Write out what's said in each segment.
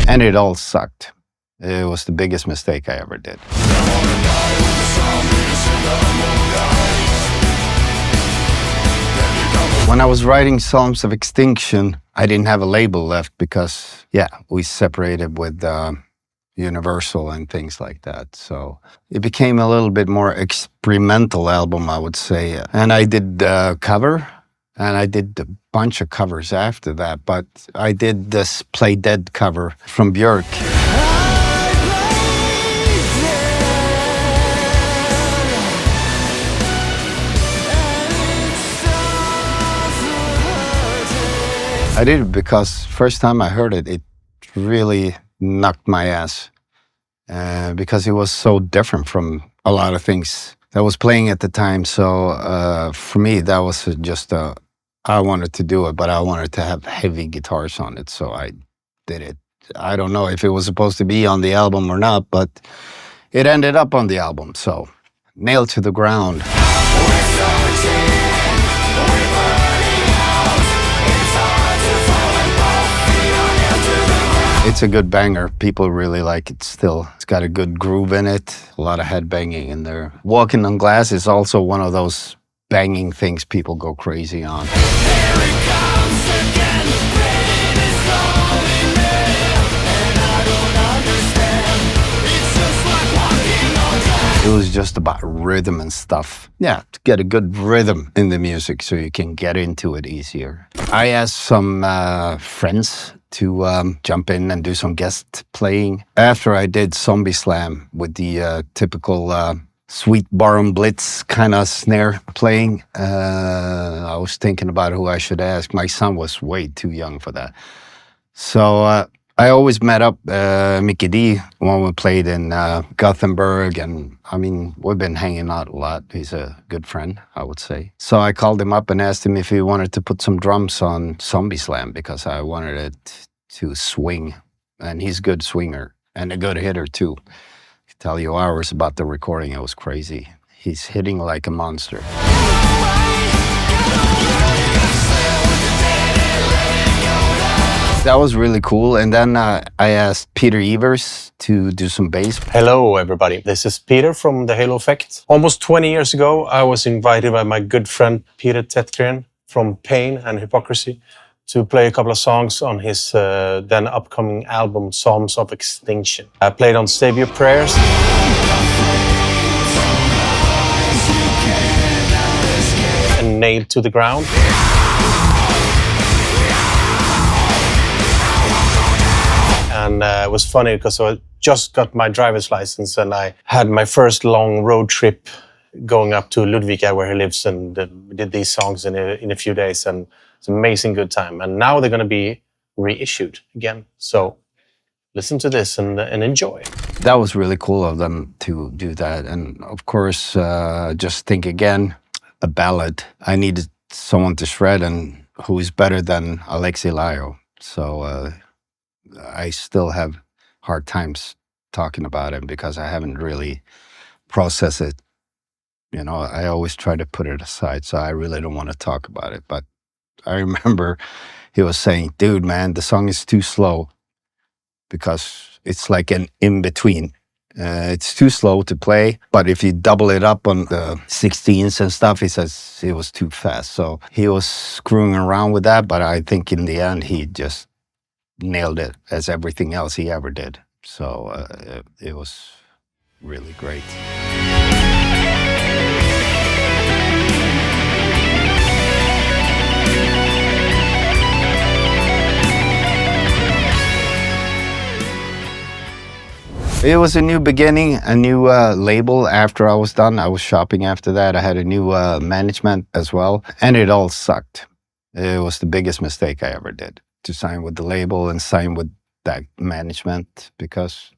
and it all sucked. It was the biggest mistake I ever did. When I was writing Songs of Extinction, I didn't have a label left because, yeah, we separated with Universal and things like that. So it became a little bit more experimental album, I would say. And I did cover, and I did a bunch of covers after that. But I did this Play Dead cover from Björk. I did it because first time I heard it, it really knocked my ass because it was so different from a lot of things that was playing at the time. So for me, that was just I wanted to do it, but I wanted to have heavy guitars on it, so I did it. I don't know if it was supposed to be on the album or not, but it ended up on the album, so nailed to the ground. It's a good banger. People really like it still. It's got a good groove in it, a lot of headbanging in there. Walking on Glass is also one of those banging things people go crazy on. Here it comes again, the pain is calling me, and I don't understand. It's just like walking on glass. It was just about rhythm and stuff. Yeah, to get a good rhythm in the music so you can get into it easier. I asked some friends to jump in and do some guest playing. After I did Zombie Slam with the typical Sweet Baron Blitz kind of snare playing, I was thinking about who I should ask. My son was way too young for that. So I always met up Mickey D when we played in Gothenburg, and I mean, we've been hanging out a lot. He's a good friend, I would say. So I called him up and asked him if he wanted to put some drums on Zombie Slam because I wanted it to swing, and he's a good swinger and a good hitter too. I can tell you hours about the recording, it was crazy. He's hitting like a monster. That was really cool. And then I asked Peter Evers to do some bass. Hello, everybody. This is Peter from The Halo Effect. Almost 20 years ago, I was invited by my good friend Peter Tägtgren from Pain and Hypocrisy to play a couple of songs on his then upcoming album, Songs of Extinction. I played on Save Your Prayers. And Nailed to the Ground. And it was funny because I just got my driver's license and I had my first long road trip going up to Ludvika where he lives, and we did these songs in a few days, and it's an amazing good time. And now they're going to be reissued again. So listen to this and enjoy. That was really cool of them to do that. And of course, just think again, a ballad. I needed someone to shred, and who is better than Alexi Laiho? So I still have hard times talking about him because I haven't really processed it. You know, I always try to put it aside, so I really don't want to talk about it. But I remember he was saying, dude, man, the song is too slow because it's like an in-between. It's too slow to play, but if you double it up on the 16s and stuff, he says it was too fast. So he was screwing around with that, but I think in the end, he just nailed it as everything else he ever did. So it was really great. It was a new beginning, a new label after I was done. I was shopping after that. I had a new management as well, and it all sucked. It was the biggest mistake I ever did, to sign with the label and sign with that management, because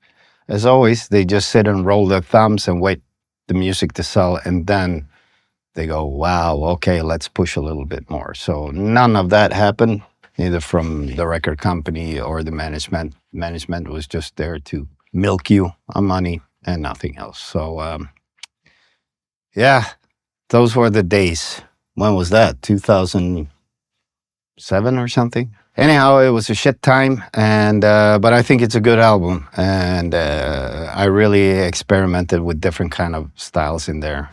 as always, they just sit and roll their thumbs and wait the music to sell, and then they go, wow, okay, let's push a little bit more. So none of that happened, neither from the record company or the management. Management was just there to milk you on money and nothing else. So yeah, those were the days. When was that? 2007 or something? Anyhow, it was a shit time, and but I think it's a good album, and I really experimented with different kind of styles in there.